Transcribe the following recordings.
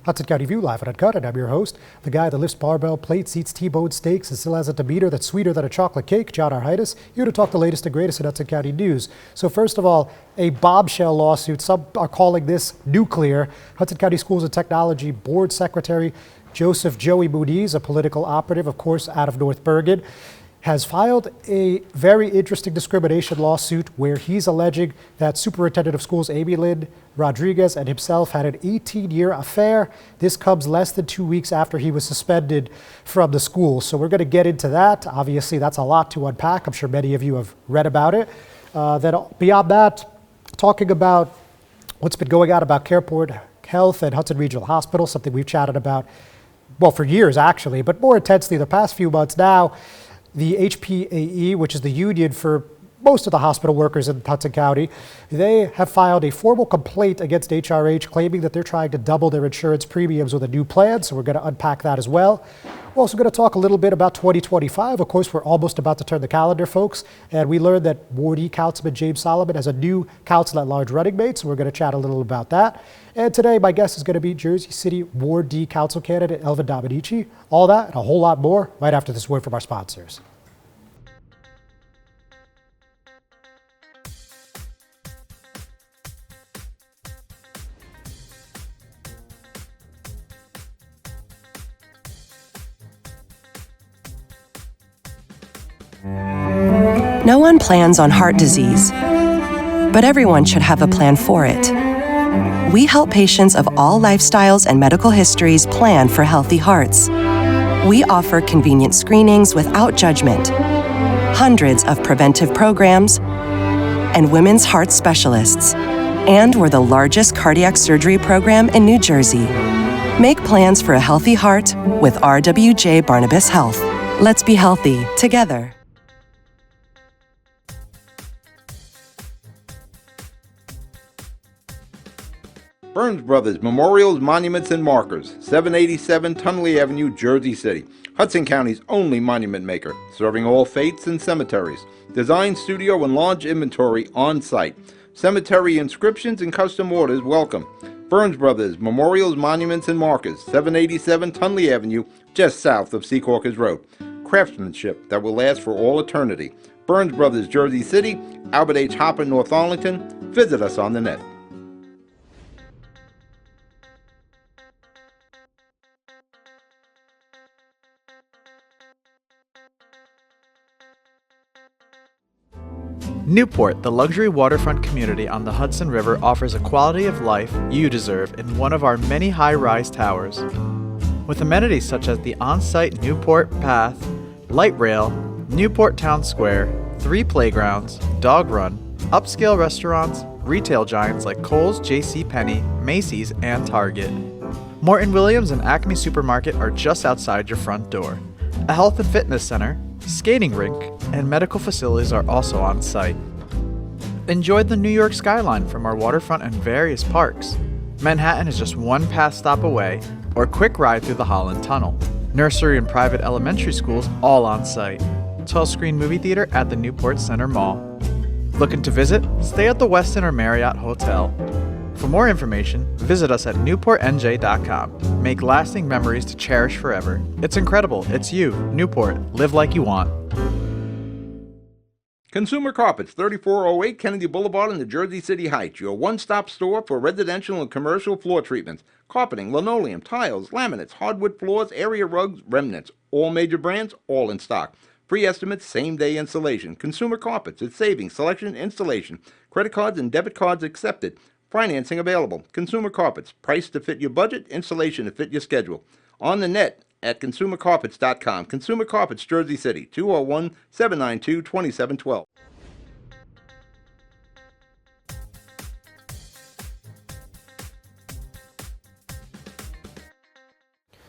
Hudson County View live and uncut, and I'm your host, the guy that lifts barbell plates, eats T-bone steaks, and still has a demeanor that's sweeter than a chocolate cake, John Heinis, here to talk the latest and greatest in Hudson County news. So first of all, a bombshell lawsuit. Some are calling this nuclear. Hudson County Schools and Technology Board Secretary Joseph Joey Muniz, a political operative, of course, out of North Bergen, has filed a very interesting discrimination lawsuit where he's alleging that Superintendent of Schools Amy Lynn Rodriguez and himself had an 18-year affair. This comes less than 2 weeks after he was suspended from the school. So we're going to get into that. Obviously, that's a lot to unpack. I'm sure many of you have read about it. Then beyond that, talking about what's been going on about Careport Health and Hudson Regional Hospital, something we've chatted about, well, for years actually, but more intensely the past few months now. The HPAE, which is the union for most of the hospital workers in Hudson County, they have filed a formal complaint against HRH claiming that they're trying to double their insurance premiums with a new plan, so we're going to unpack that as well. We're also going to talk a little bit about 2025. Of course, we're almost about to turn the calendar, folks, and we learned that Ward E Councilman James Solomon has a new council-at-large running mate, so we're going to chat a little about that. And today, my guest is going to be Jersey City Ward D Council candidate Elvin Dominici. All that and a whole lot more right after this word from our sponsors. No one plans on heart disease, but everyone should have a plan for it. We help patients of all lifestyles and medical histories plan for healthy hearts. We offer convenient screenings without judgment, hundreds of preventive programs, and women's heart specialists. And we're the largest cardiac surgery program in New Jersey. Make plans for a healthy heart with RWJ Barnabas Health. Let's be healthy together. Burns Brothers Memorials, Monuments, and Markers, 787 Tunley Avenue, Jersey City. Hudson County's only monument maker, serving all faiths and cemeteries. Design, studio, and large inventory on site. Cemetery inscriptions and custom orders welcome. Burns Brothers Memorials, Monuments, and Markers, 787 Tunley Avenue, just south of Secaucus Road. Craftsmanship that will last for all eternity. Burns Brothers, Jersey City, Albert H. Hopper, North Arlington. Visit us on the net. Newport, the luxury waterfront community on the Hudson River, offers a quality of life you deserve in one of our many high-rise towers. With amenities such as the on-site Newport Path, light rail, Newport Town Square, 3 playgrounds, dog run, upscale restaurants, retail giants like Kohl's, JCPenney, Macy's, and Target. Morton Williams and Acme Supermarket are just outside your front door. A health and fitness center, skating rink, and medical facilities are also on site. Enjoy the New York skyline from our waterfront and various parks. Manhattan is just one pass stop away, or a quick ride through the Holland Tunnel. Nursery and private elementary schools all on site. 12-screen movie theater at the Newport Center Mall. Looking to visit? Stay at the Westin or Marriott Hotel. For more information, visit us at newportnj.com. Make lasting memories to cherish forever. It's incredible. It's you, Newport. Live like you want. Consumer Carpets, 3408 Kennedy Boulevard in the Jersey City Heights. Your one-stop store for residential and commercial floor treatments. Carpeting, linoleum, tiles, laminates, hardwood floors, area rugs, remnants. All major brands, all in stock. Free estimates, same-day installation. Consumer Carpets, it's savings, selection, installation. Credit cards and debit cards accepted. Financing available. Consumer Carpets, price to fit your budget, installation to fit your schedule. On the net at consumercarpets.com. Consumer Carpets, Jersey City, 201-792-2712.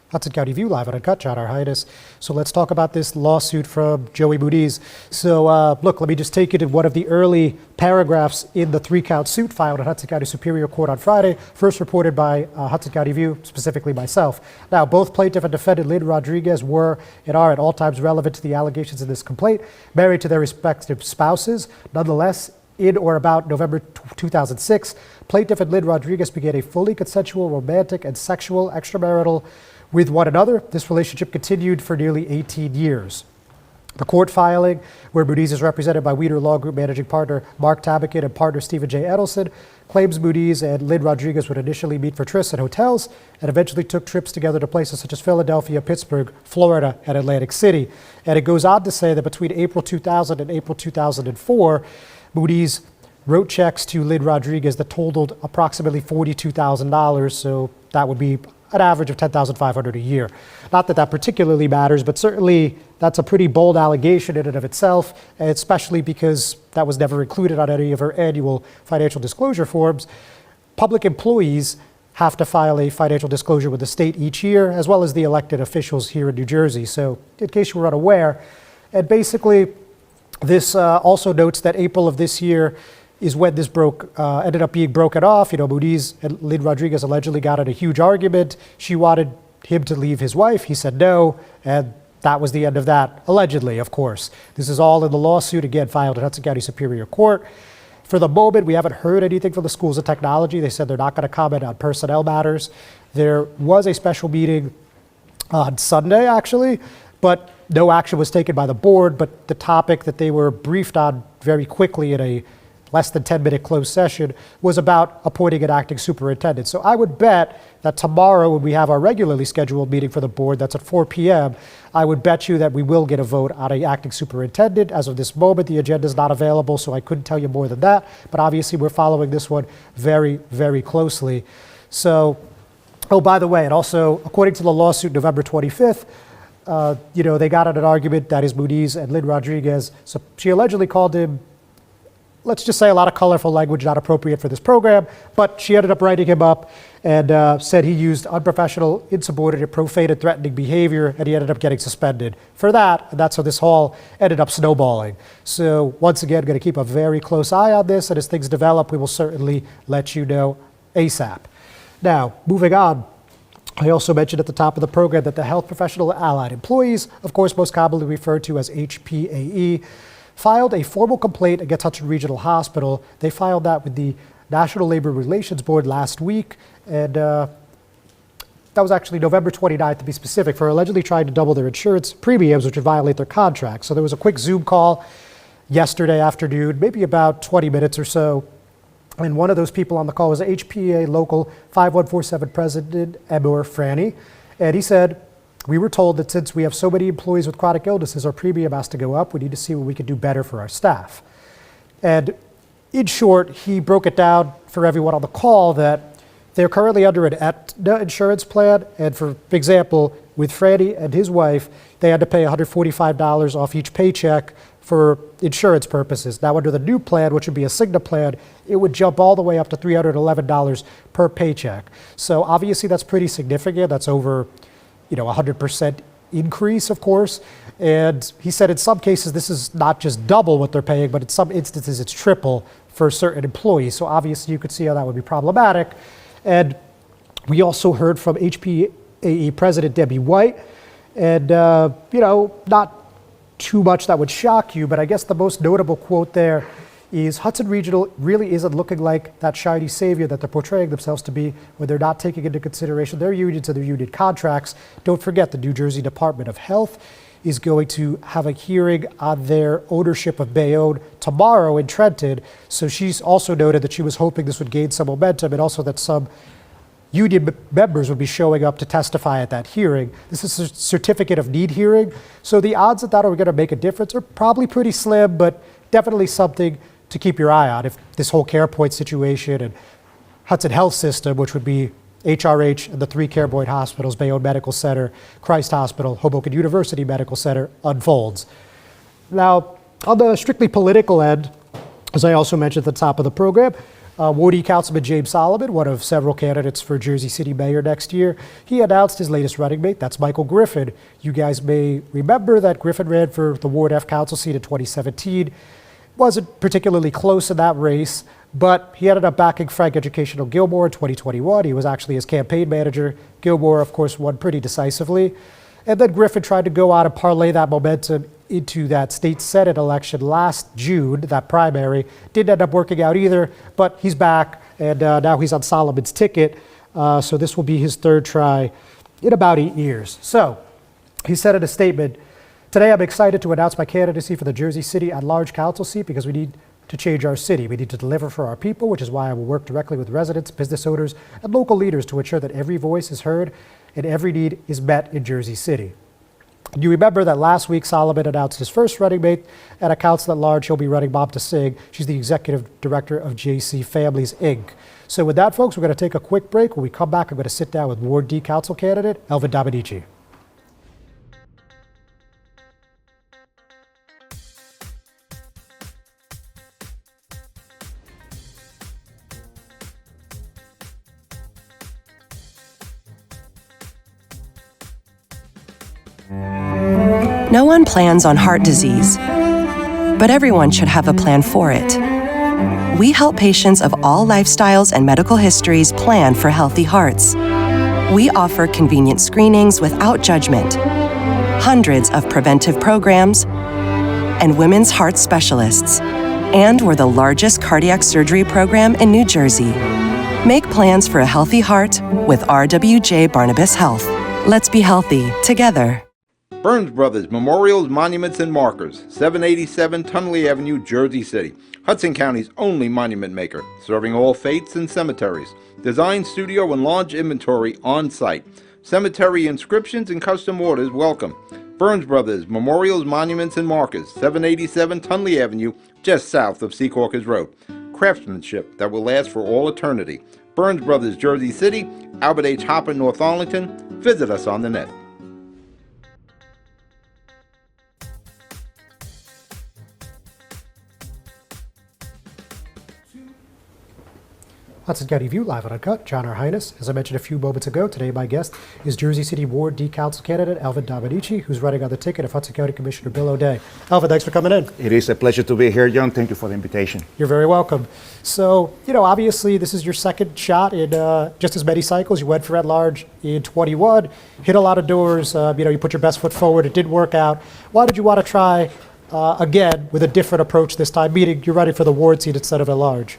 Hudson County View live and uncut, John Heinis. So let's talk about this lawsuit from Joey Muniz. So look, let me just take you to one of the early paragraphs in the 3-count suit filed at Hudson County Superior Court on Friday, first reported by Hudson County View, specifically myself. Now, both plaintiff and defendant Lynn Rodriguez were and are at all times relevant to the allegations in this complaint, married to their respective spouses. Nonetheless, In or about November 2006, plaintiff and Lynn Rodriguez began a fully consensual, romantic, and sexual extramarital with one another. This relationship continued for nearly 18 years. The court filing, where Muniz is represented by Weeder Law Group managing partner Mark Tabakin and partner Stephen J. Edelson, claims Muniz and Lynn Rodriguez would initially meet for trysts at hotels and eventually took trips together to places such as Philadelphia, Pittsburgh, Florida, and Atlantic City. And it goes on to say that between April 2000 and April 2004, Muniz wrote checks to Lynn Rodriguez that totaled approximately $42,000, so that would be an average of $10,500 a year. Not that that particularly matters, but certainly that's a pretty bold allegation in and of itself, especially because that was never included on any of her annual financial disclosure forms. Public employees have to file a financial disclosure with the state each year, as well as the elected officials here in New Jersey. So in case you were unaware, and basically this also notes that April of this year is when this ended up being broken off. Muniz and Lynn Rodriguez allegedly got in a huge argument. She wanted him to leave his wife. He said no, and that was the end of that, allegedly, of course. This is all in the lawsuit, again, filed at Hudson County Superior Court. For the moment, we haven't heard anything from the schools of technology. They said they're not going to comment on personnel matters. There was a special meeting on Sunday, actually, but no action was taken by the board. But the topic that they were briefed on very quickly in a less than 10-minute closed session was about appointing an acting superintendent. So I would bet that tomorrow when we have our regularly scheduled meeting for the board, that's at 4 p.m., I would bet you that we will get a vote on an acting superintendent. As of this moment, the agenda is not available, so I couldn't tell you more than that. But obviously, we're following this one very, very closely. So, oh, by the way, and also, according to the lawsuit, November 25th, they got in an argument, that is Muniz and Lynn Rodriguez. So she allegedly called him, let's just say, a lot of colorful language not appropriate for this program, but she ended up writing him up and said he used unprofessional, insubordinate, profane, and threatening behavior, and he ended up getting suspended for that, and that's how this all ended up snowballing. So once again, going to keep a very close eye on this, and as things develop, we will certainly let you know ASAP. Now, moving on, I also mentioned at the top of the program that the Health Professional Allied Employees, of course most commonly referred to as HPAE, filed a formal complaint against Hudson Regional Hospital. They filed that with the National Labor Relations Board last week, and that was actually November 29th to be specific, for allegedly trying to double their insurance premiums, which would violate their contract. So there was a quick Zoom call yesterday afternoon, maybe about 20 minutes or so, and one of those people on the call was HPA Local 5147 President Emor Franny, and he said, "We were told that since we have so many employees with chronic illnesses, our premium has to go up. We need to see what we can do better for our staff." And in short, he broke it down for everyone on the call that they're currently under an Aetna insurance plan. And for example, with Franny and his wife, they had to pay $145 off each paycheck for insurance purposes. Now, under the new plan, which would be a Cigna plan, it would jump all the way up to $311 per paycheck. So obviously that's pretty significant. That's over 100% increase, of course. And he said in some cases, this is not just double what they're paying, but in some instances, it's triple for certain employees. So obviously you could see how that would be problematic. And we also heard from HPAE President Debbie White, and not too much that would shock you, but I guess the most notable quote there is Hudson Regional really isn't looking like that shiny savior that they're portraying themselves to be when they're not taking into consideration their unions and their union contracts. Don't forget, the New Jersey Department of Health is going to have a hearing on their ownership of Bayonne tomorrow in Trenton. So she's also noted that she was hoping this would gain some momentum, and also that some union members would be showing up to testify at that hearing. This is a certificate of need hearing. So the odds that are going to make a difference are probably pretty slim, but definitely something to keep your eye on if this whole CarePoint situation and Hudson Health System, which would be HRH and the 3 CarePoint hospitals, Bayonne Medical Center, Christ Hospital, Hoboken University Medical Center, unfolds. Now, on the strictly political end, as I also mentioned at the top of the program, Ward E Councilman James Solomon, one of several candidates for Jersey City Mayor next year, he announced his latest running mate. That's Michael Griffin. You guys may remember that Griffin ran for the Ward F Council seat in 2017. Wasn't particularly close in that race, but he ended up backing Frank Educational Gilmore in 2021. He was actually his campaign manager. Gilmore, of course, won pretty decisively. And then Griffin tried to go out and parlay that momentum into that state Senate election last June, that primary. Didn't end up working out either, but he's back, and now he's on Solomon's ticket. So this will be his third try in about 8 years. So he said in a statement, "Today I'm excited to announce my candidacy for the Jersey City at-large council seat because we need to change our city. We need to deliver for our people, which is why I will work directly with residents, business owners, and local leaders to ensure that every voice is heard and every need is met in Jersey City." You remember that last week Solomon announced his first running mate at a council at large. He'll be running Mamta Singh. She's the executive director of JC Families, Inc. So with that, folks, we're going to take a quick break. When we come back, I'm going to sit down with Ward D council candidate Elvin Dominici. No one plans on heart disease, but everyone should have a plan for it. We help patients of all lifestyles and medical histories plan for healthy hearts. We offer convenient screenings without judgment, hundreds of preventive programs, and women's heart specialists. And we're the largest cardiac surgery program in New Jersey. Make plans for a healthy heart with RWJ Barnabas Health. Let's be healthy together. Burns Brothers Memorials, Monuments, and Markers, 787 Tunley Avenue, Jersey City. Hudson County's only monument maker, serving all faiths and cemeteries. Design, studio, and launch inventory on site. Cemetery inscriptions and custom orders welcome. Burns Brothers Memorials, Monuments, and Markers, 787 Tunley Avenue, just south of Secaucus Road. Craftsmanship that will last for all eternity. Burns Brothers, Jersey City, Albert H. Hopper, North Arlington. Visit us on the net. Hudson County View, live and uncut. John R. Heinis. As I mentioned a few moments ago, today my guest is Jersey City Ward D council candidate Elvin Dominici, who's running on the ticket of Hudson County Commissioner Bill O'Day. Elvin, thanks for coming in. It is a pleasure to be here, John. Thank you for the invitation. You're very welcome. So, obviously this is your second shot in just as many cycles. You went for at-large in 21, hit a lot of doors. You put your best foot forward. It didn't work out. Why did you want to try again with a different approach this time, meaning you're running for the ward seat instead of at-large?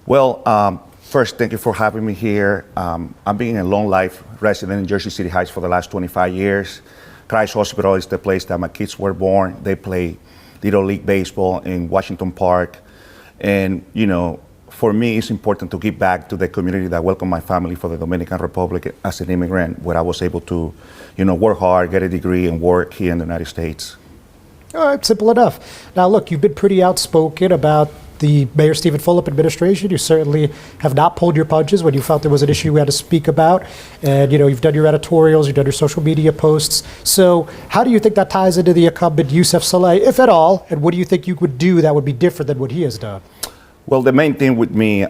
Well, first, thank you for having me here. I've been a long life resident in Jersey City Heights for the last 25 years. Christ Hospital is the place that my kids were born. They play Little League Baseball in Washington Park. And, for me, it's important to give back to the community that welcomed my family for the Dominican Republic as an immigrant, where I was able to, work hard, get a degree, and work here in the United States. All right, simple enough. Now, look, you've been pretty outspoken about the Mayor Stephen Fulop administration. You certainly have not pulled your punches when you felt there was an issue you had to speak about. And, you've done your editorials, you've done your social media posts. So how do you think that ties into the incumbent Yusef Saleh, if at all? And what do you think you would do that would be different than what he has done? Well, the main thing with me,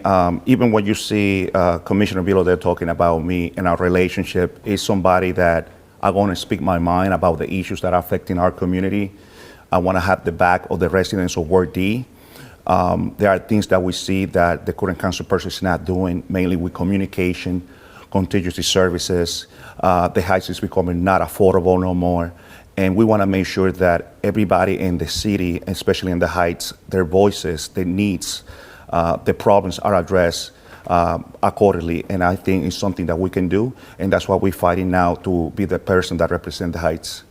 even when you see Commissioner Bill O'Day talking about me and our relationship, is somebody that I want to speak my mind about the issues that are affecting our community. I want to have the back of the residents of Ward D. There are things that we see that the current council person is not doing, mainly with communication, contingency services. The Heights is becoming not affordable no more. And we want to make sure that everybody in the city, especially in the Heights, their voices, their needs, the problems are addressed accordingly. And I think it's something that we can do. And that's why we're fighting now to be the person that represents the Heights.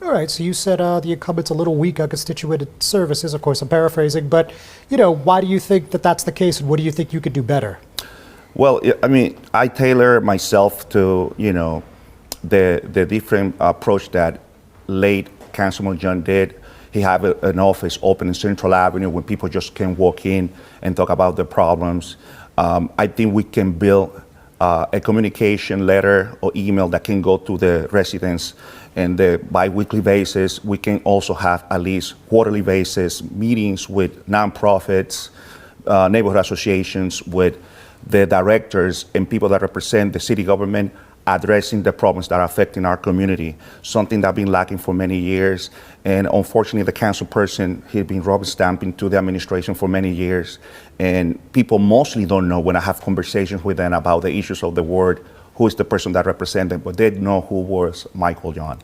All right, so you said the incumbent's a little weak on constituent services. Of course, I'm paraphrasing, but, why do you think that that's the case, and what do you think you could do better? Well, I tailor myself to, the different approach that late Councilman John did. He had an office open in Central Avenue where people just can walk in and talk about the problems. I think we can build a communication letter or email that can go to the residents and the bi-weekly basis. We can also have at least quarterly basis meetings with nonprofits, neighborhood associations, with the directors and people that represent the city government, addressing the problems that are affecting our community, something that's been lacking for many years. And unfortunately, the council person, he's been rubber stamping to the administration for many years. And people mostly don't know when I have conversations with them about the issues of the ward, who is the person that represents them, but they know who was Michael John.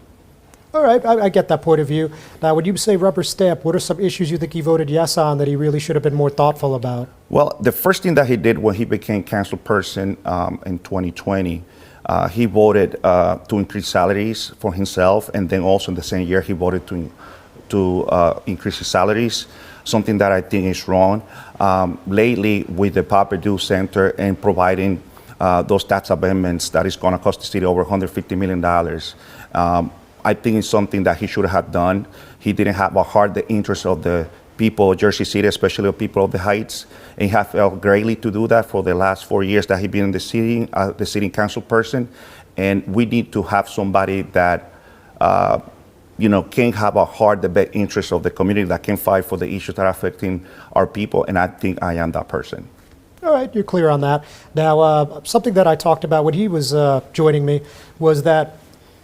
All right, I get that point of view. Now, when you say rubber stamp, what are some issues you think he voted yes on that he really should have been more thoughtful about? Well, the first thing that he did when he became council person in 2020, he voted to increase salaries for himself, and then also in the same year he voted to increase his salaries, something that I think is wrong. Lately, with the Pop Purdue Center and providing those tax amendments that is going to cost the city over $150 million, I think it's something that he should have done. He didn't have a heart the interest of the people of Jersey City, especially the people of the Heights, and he has failed greatly to do that for the last 4 years that he's been in the city council person. And we need to have somebody that can have a heart the best interest of the community, that can fight for the issues that are affecting our people, and I think I am that person. All right, you're clear on that. Now, something that I talked about when he was joining me was that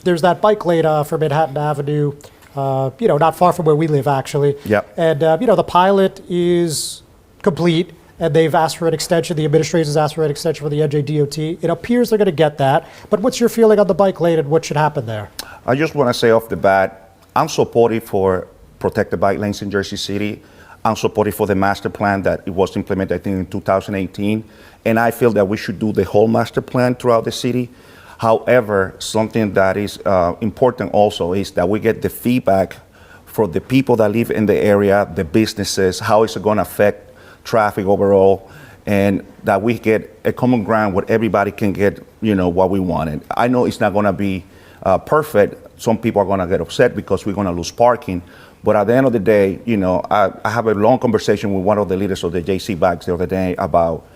there's that bike lane for Manhattan Avenue, not far from where we live, actually. Yep. And, the pilot is complete, and they've asked for an extension. The administration has asked for an extension for the NJDOT. It appears they're going to get that. But what's your feeling on the bike lane and what should happen there? I just want to say off the bat, I'm supportive for protected bike lanes in Jersey City. I'm supportive for the master plan that it was implemented, I think, in 2018. And I feel that we should do the whole master plan throughout the city. However, something that is important also is that we get the feedback for the people that live in the area, the businesses, how it's going to affect traffic overall, and that we get a common ground where everybody can get, what we wanted. I know it's not going to be perfect. Some people are going to get upset because we're going to lose parking. But at the end of the day, I have a long conversation with one of the leaders of the JC Bikes the other day about,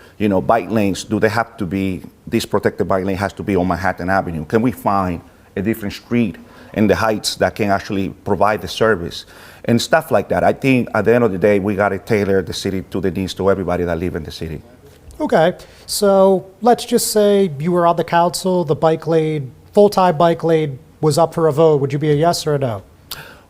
bike lanes, do they have to be, this protected bike lane has to be on Manhattan Avenue? Can we find a different street in the Heights that can actually provide the service? And stuff like that. I think at the end of the day, we got to tailor the city to the needs to everybody that live in the city. Okay, so let's just say you were on the council, the bike lane, full-time bike lane was up for a vote. Would you be a yes or a no?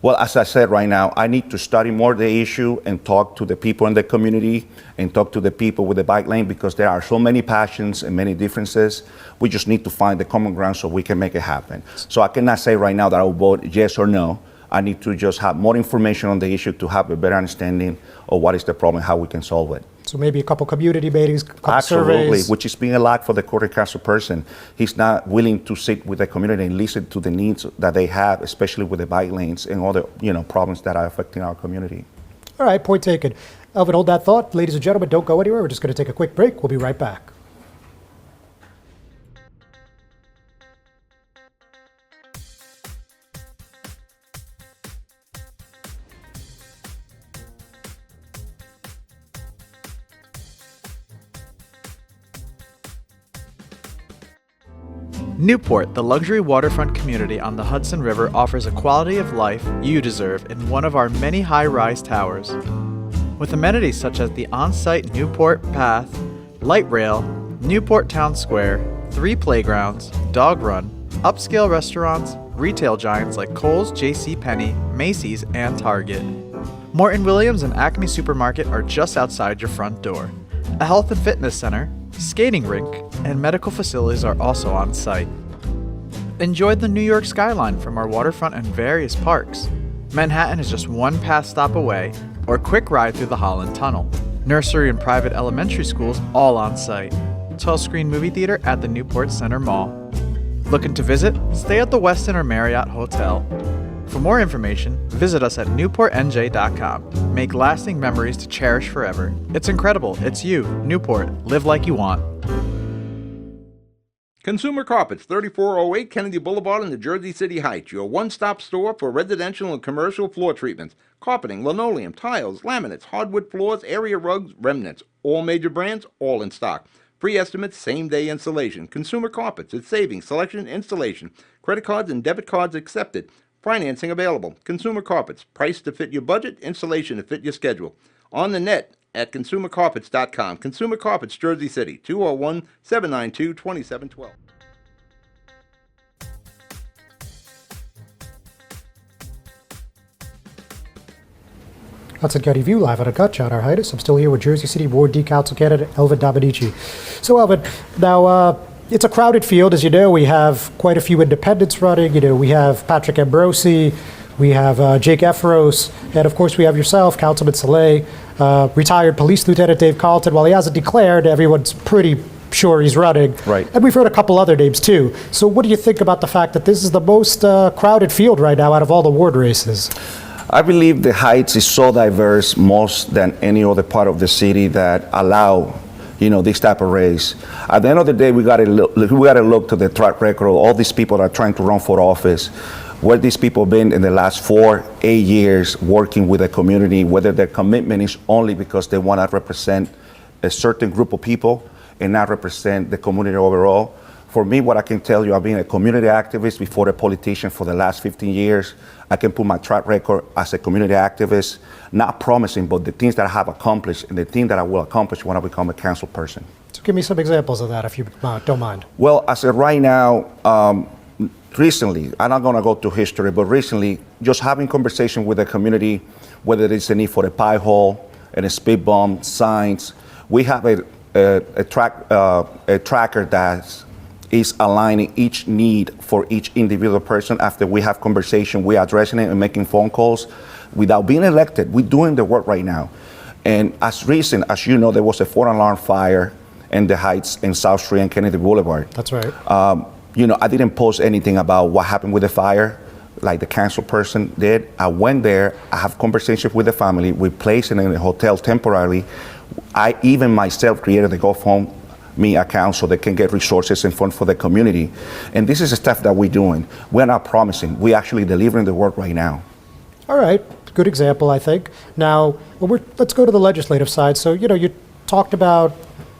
Well, as I said right now, I need to study more the issue and talk to the people in the community and talk to the people with the bike lane, because there are so many passions and many differences. We just need to find the common ground so we can make it happen. So I cannot say right now that I will vote yes or no. I need to just have more information on the issue to have a better understanding of what is the problem, how we can solve it. So maybe a couple community meetings, a couple Absolutely, surveys. which is being a lack for the current council person. He's not willing to sit with the community and listen to the needs that they have, especially with the bike lanes and other problems that are affecting our community. All right, point taken. Elvin, hold that thought. Ladies and gentlemen, don't go anywhere. We're just going to take a quick break. We'll be right back. Newport, the luxury waterfront community on the Hudson River, offers a quality of life you deserve in one of our many high-rise towers. With amenities such as the on-site Newport Path, light rail, Newport Town Square, 3 playgrounds, dog run, upscale restaurants, retail giants like Kohl's, JCPenney, Macy's, and Target. Morton Williams and Acme Supermarket are just outside your front door. A health and fitness center, skating rink, and medical facilities are also on site. Enjoy the New York skyline from our waterfront and various parks. Manhattan is just one path stop away, or quick ride through the Holland Tunnel. Nursery and private elementary schools all on site. 12-screen movie theater at the Newport Center Mall. Looking to visit? Stay at the Westin or Marriott Hotel. For more information, visit us at newportnj.com. Make lasting memories to cherish forever. It's incredible. It's you, Newport. Live like you want. Consumer Carpets, 3408 Kennedy Boulevard in the Jersey City Heights, your one-stop store for residential and commercial floor treatments, carpeting, linoleum, tiles, laminates, hardwood floors, area rugs, remnants, all major brands, all in stock. Free estimates, same-day installation. Consumer Carpets, it's savings, selection, installation. Credit cards and debit cards accepted. Financing available. Consumer Carpets, price to fit your budget, installation to fit your schedule. On the net at consumercarpets.com. Consumer Carpets, Jersey City, 201-792-2712. Hudson County View live on a cut. John Heinis. I'm still here with Jersey City Ward D Council candidate Elvin Dominici. So Elvin, now it's a crowded field, as you know. We have quite a few independents running. We have Patrick Ambrosi, we have Jake Efros, and of course we have yourself, Councilman Saleh, retired Police Lieutenant Dave Carlton. While he hasn't declared, everyone's pretty sure he's running. Right. And we've heard a couple other names too. So what do you think about the fact that this is the most crowded field right now out of all the ward races? I believe the Heights is so diverse, most than any other part of the city, that allow this type of race. At the end of the day, we got to look to the track record of all these people that are trying to run for office. Where these people been in the last 4-8 years working with the community, whether their commitment is only because they want to represent a certain group of people and not represent the community overall. For me, what I can tell you, I've been a community activist before a politician for the last 15 years. I can put my track record as a community activist, not promising, but the things that I have accomplished and the things that I will accomplish when I become a council person. So give me some examples of that, if you don't mind. Well, as of right now, recently, I'm not going to go to history, but recently, just having conversation with the community, whether there's a need for a pie hole and a speed bump, signs. We have a tracker that is aligning each need for each individual person. After we have conversation, we're addressing it and making phone calls. Without being elected, we're doing the work right now. And as recent as you know, there was a 4-alarm fire in the Heights in South Street and Kennedy Boulevard. That's right. I didn't post anything about what happened with the fire like the council person did. I went there, I have conversations with the family, we placed it in a hotel temporarily. I even myself created the GoFundMe account so they can get resources and funds for the community. And this is the stuff that we're doing. We're not promising, we're actually delivering the work right now. All right, good example, I think. Now, let's go to the legislative side. So, you talked about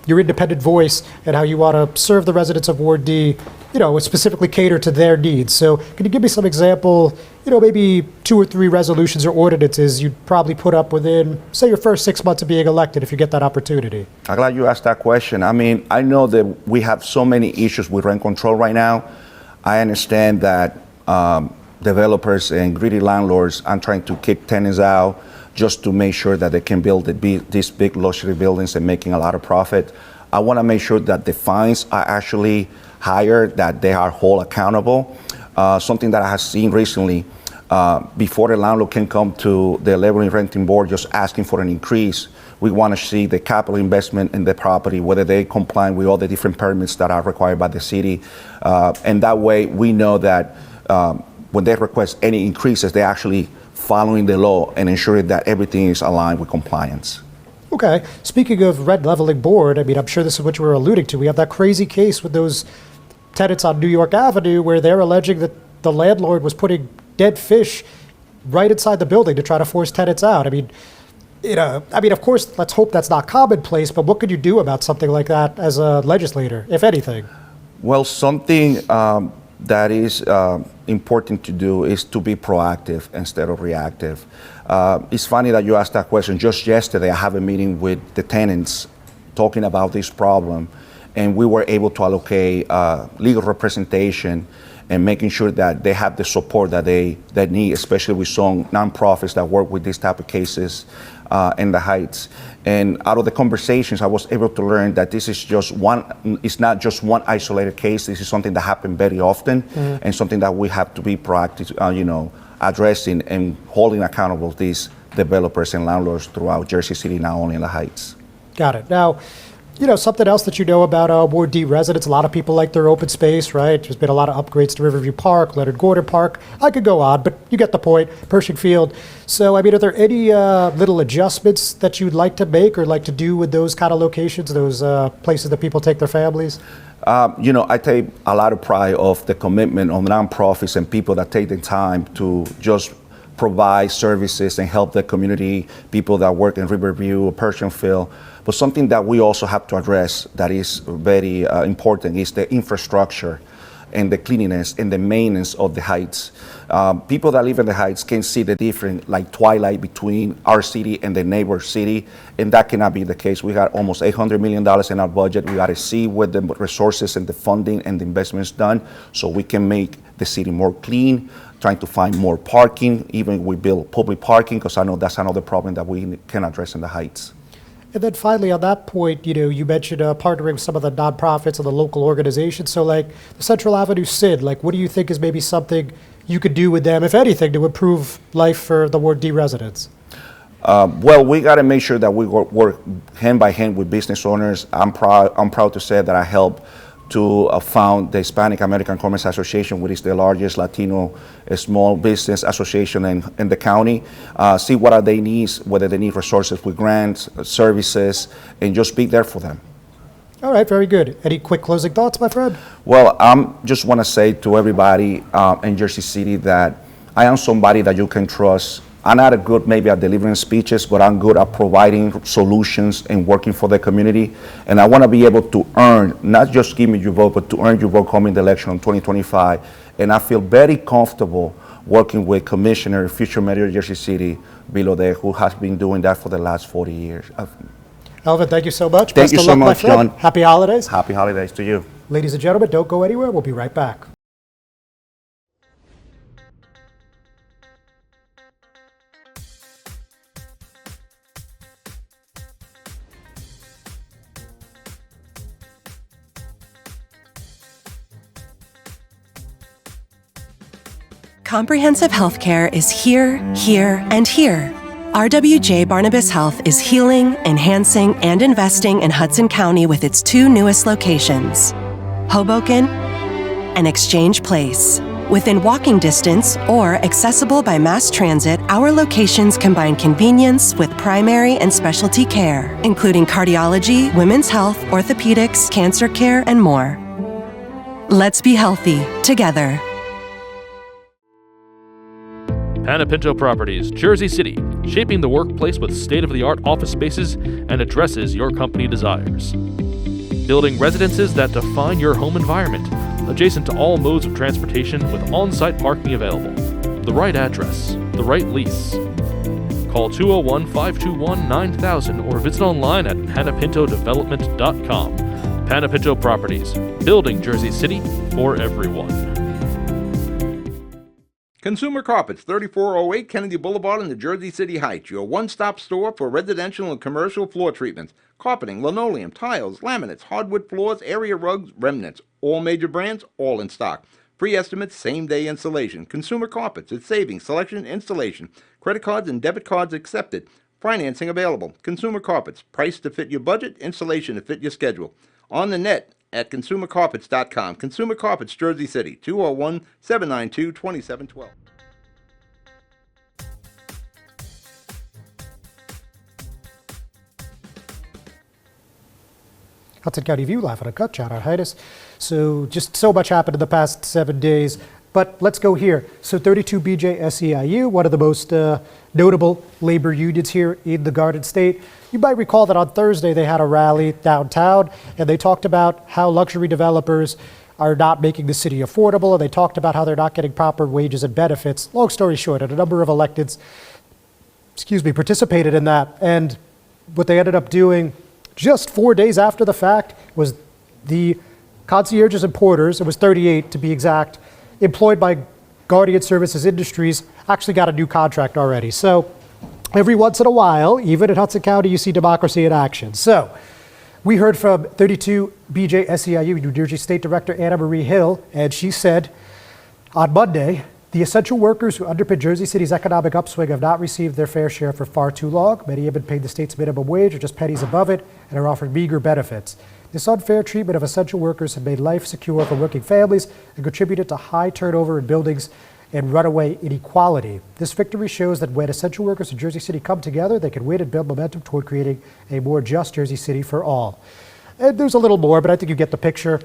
your independent voice and how you want to serve the residents of Ward D, specifically cater to their needs. So can you give me some example, maybe 2 or 3 resolutions or ordinances you'd probably put up within, say, your first 6 months of being elected if you get that opportunity? I'm glad you asked that question. I mean, I know that we have so many issues with rent control right now. I understand that developers and greedy landlords are trying to kick tenants out just to make sure that they can build these big luxury buildings and making a lot of profit. I want to make sure that the fines are actually higher, that they are held accountable. Something that I have seen recently, before the landlord can come to the Leveling Renting Board just asking for an increase, we want to see the capital investment in the property, whether they comply with all the different permits that are required by the city. And that way we know that when they request any increases, they're actually following the law and ensuring that everything is aligned with compliance. Okay. Speaking of Rent Leveling Board, I'm sure this is what you were alluding to. We have that crazy case with those tenants on New York Avenue where they're alleging that the landlord was putting dead fish right inside the building to try to force tenants out. Of course, let's hope that's not commonplace, but what could you do about something like that as a legislator, if anything? Well, something that is important to do is to be proactive instead of reactive. It's funny that you asked that question. Just yesterday, I have a meeting with the tenants talking about this problem, and we were able to allocate legal representation and making sure that they have the support that they need, especially with some nonprofits that work with these type of cases in the Heights. And out of the conversations, I was able to learn that this is it's not just one isolated case. This is something that happens very often, and something that we have to be proactive, addressing and holding accountable these developers and landlords throughout Jersey City, not only in the Heights. Got it. Now, something else that about Ward D residents, a lot of people like their open space, right? There's been a lot of upgrades to Riverview Park, Leonard Gordon Park. I could go on, but you get the point. Pershing Field. So, are there any little adjustments that you'd like to make or like to do with those kind of locations, those places that people take their families? I take a lot of pride of the commitment of nonprofits and people that take the time to just provide services and help the community, people that work in Riverview or Pershing Field. But something that we also have to address that is very important is the infrastructure and the cleanliness and the maintenance of the Heights. People that live in the Heights can see the difference, like twilight between our city and the neighbor city, and that cannot be the case. We got almost $800 million in our budget. We got to see where the resources and the funding and the investments done so we can make the city more clean, trying to find more parking, even we build public parking, because I know that's another problem that we can address in the Heights. And then finally, on that point, you mentioned partnering with some of the nonprofits and the local organizations. So, like the Central Avenue SID, like what do you think is maybe something you could do with them, if anything, to improve life for the Ward D residents? Well, we got to make sure that we work hand by hand with business owners. I'm proud to say that I helped to found the Hispanic American Commerce Association, which is the largest Latino small business association in the county. See what are their needs, whether they need resources with grants, services, and just be there for them. All right, very good. Any quick closing thoughts, my friend? Well, I just want to say to everybody in Jersey City that I am somebody that you can trust. I'm not good maybe at delivering speeches, but I'm good at providing solutions and working for the community. And I want to be able to earn, not just give me your vote, but to earn your vote coming the election in 2025. And I feel very comfortable working with Commissioner, future Mayor of Jersey City, Bill O'Day, who has been doing that for the last 40 years. Elvin, thank you so much. Thank you so much, John. Happy holidays. Happy holidays to you. Ladies and gentlemen, don't go anywhere. We'll be right back. Comprehensive healthcare is here, here, and here. RWJ Barnabas Health is healing, enhancing, and investing in Hudson County with its two newest locations, Hoboken and Exchange Place. Within walking distance or accessible by mass transit, our locations combine convenience with primary and specialty care, including cardiology, women's health, orthopedics, cancer care, and more. Let's be healthy together. Panapinto Properties, Jersey City, shaping the workplace with state-of-the-art office spaces and addresses your company desires. Building residences that define your home environment, adjacent to all modes of transportation with on-site parking available. The right address, the right lease. Call 201-521-9000 or visit online at panapintodevelopment.com. Panapinto Properties, building Jersey City for everyone. Consumer Carpets, 3408 Kennedy Boulevard in the Jersey City Heights, your one-stop store for residential and commercial floor treatments, carpeting, linoleum, tiles, laminates, hardwood floors, area rugs, remnants, all major brands, all in stock. Free estimates, same-day installation. Consumer Carpets, it's savings, selection, installation. Credit cards and debit cards accepted. Financing available. Consumer Carpets, price to fit your budget, installation to fit your schedule. On the net at consumercarpets.com. Consumer Carpets, Jersey City, 201-792-2712. Hudson County View, live on a cut, shout out Heinis. So just so much happened in the past 7 days, but let's go here. So 32BJ SEIU, one of the most notable labor unions here in the Garden State. You might recall that on Thursday they had a rally downtown and they talked about how luxury developers are not making the city affordable, and they talked about how they're not getting proper wages and benefits. Long story short, and a number of electeds, participated in that. And what they ended up doing just 4 days after the fact was the concierges and porters, it was 38 to be exact, employed by Guardian Services Industries, actually got a new contract already. So every once in a while, even in Hudson County, you see democracy in action. So we heard from 32BJ SEIU, New Jersey State Director Anna Marie Hill, and she said on Monday, the essential workers who underpin Jersey City's economic upswing have not received their fair share for far too long. Many have been paid the state's minimum wage or just pennies above it and are offered meager benefits. This unfair treatment of essential workers has made life secure for working families and contributed to high turnover in buildings and runaway inequality. This victory shows that when essential workers in Jersey City come together, they can win and build momentum toward creating a more just Jersey City for all. And there's a little more, but I think you get the picture.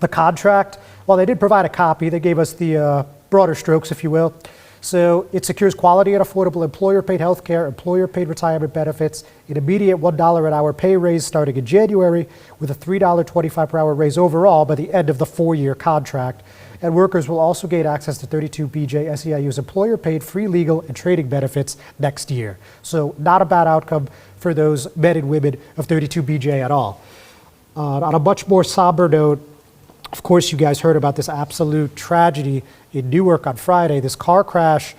The contract, while they did provide a copy, they gave us the broader strokes, if you will. So it secures quality and affordable employer-paid health care, employer-paid retirement benefits, an immediate $1 an hour pay raise starting in January, with a $3.25 per hour raise overall by the end of the 4-year contract. And workers will also gain access to 32BJ SEIU's employer-paid free legal and trading benefits next year. So not a bad outcome for those men and women of 32BJ at all. On a much more somber note, of course, you guys heard about this absolute tragedy in Newark on Friday, this car crash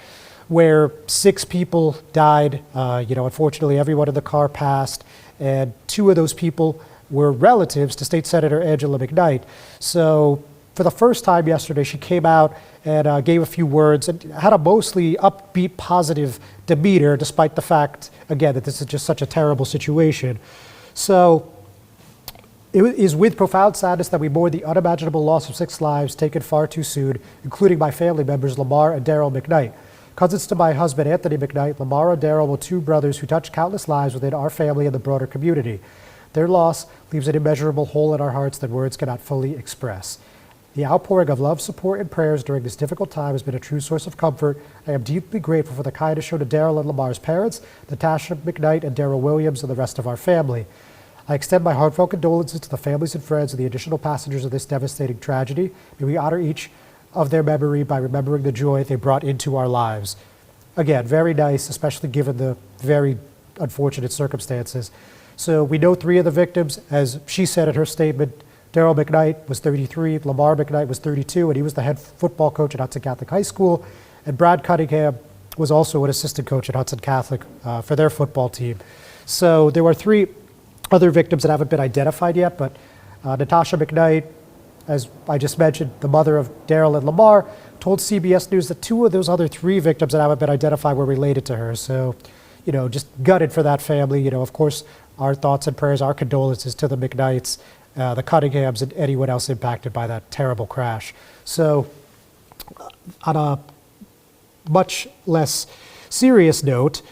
where 6 people died. Unfortunately, everyone in the car passed, and 2 of those people were relatives to State Senator Angela McKnight. So for the first time yesterday, she came out and gave a few words and had a mostly upbeat, positive demeanor, despite the fact, again, that this is just such a terrible situation. So it is with profound sadness that we mourn the unimaginable loss of 6 lives taken far too soon, including my family members, Lamar and Daryl McKnight. Cousins to my husband, Anthony McKnight, Lamar and Daryl were 2 brothers who touched countless lives within our family and the broader community. Their loss leaves an immeasurable hole in our hearts that words cannot fully express. The outpouring of love, support, and prayers during this difficult time has been a true source of comfort. I am deeply grateful for the kindness shown to Daryl and Lamar's parents, Natasha McKnight and Daryl Williams, and the rest of our family. I extend my heartfelt condolences to the families and friends of the additional passengers of this devastating tragedy. May we honor each of their memory by remembering the joy they brought into our lives. Again, very nice, especially given the very unfortunate circumstances. So we know 3 of the victims. As she said in her statement, Daryl McKnight was 33, Lamar McKnight was 32, and he was the head football coach at Hudson Catholic High School. And Brad Cunningham was also an assistant coach at Hudson Catholic for their football team. So there were 3 other victims that haven't been identified yet, but Natasha McKnight, as I just mentioned, the mother of Daryl and Lamar, told CBS News that 2 of those other 3 victims that haven't been identified were related to her. So, just gutted for that family. Of course, our thoughts and prayers, our condolences to the McKnights, the Cunninghams, and anyone else impacted by that terrible crash. So, on a much less serious note,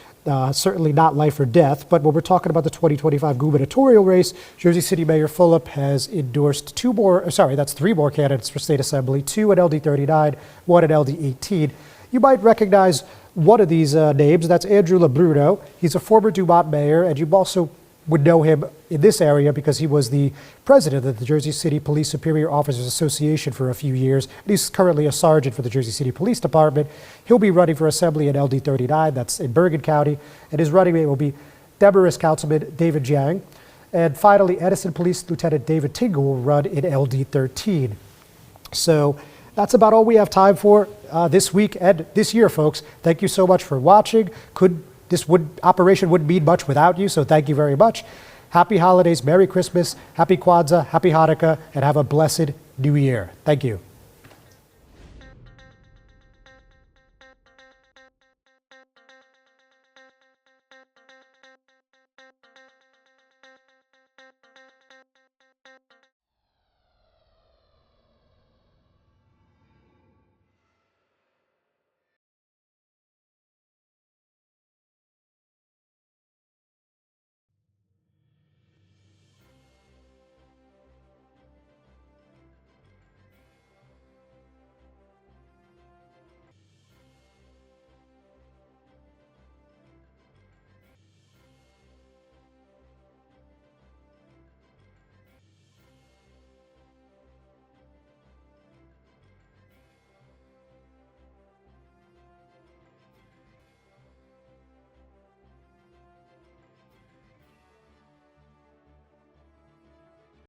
certainly not life or death, but when we're talking about the 2025 gubernatorial race, Jersey City Mayor Fulop has endorsed 3 more candidates for state assembly, 2 at LD 39, 1 at LD 18. You might recognize one of these names. That's Andrew LeBruno. He's a former Dumont mayor, and you also would know him in this area because he was the president of the Jersey City Police Superior Officers Association for a few years. And he's currently a sergeant for the Jersey City Police Department. He'll be running for assembly in LD 39, that's in Bergen County, and his running mate will be Demarest Councilman David Jiang. And finally, Edison Police Lieutenant David Tingle will run in LD 13. So that's about all we have time for this week and this year, folks. Thank you so much for watching. Operation wouldn't mean much without you, so thank you very much. Happy holidays, Merry Christmas, Happy Kwanzaa, Happy Hanukkah, and have a blessed New Year. Thank you.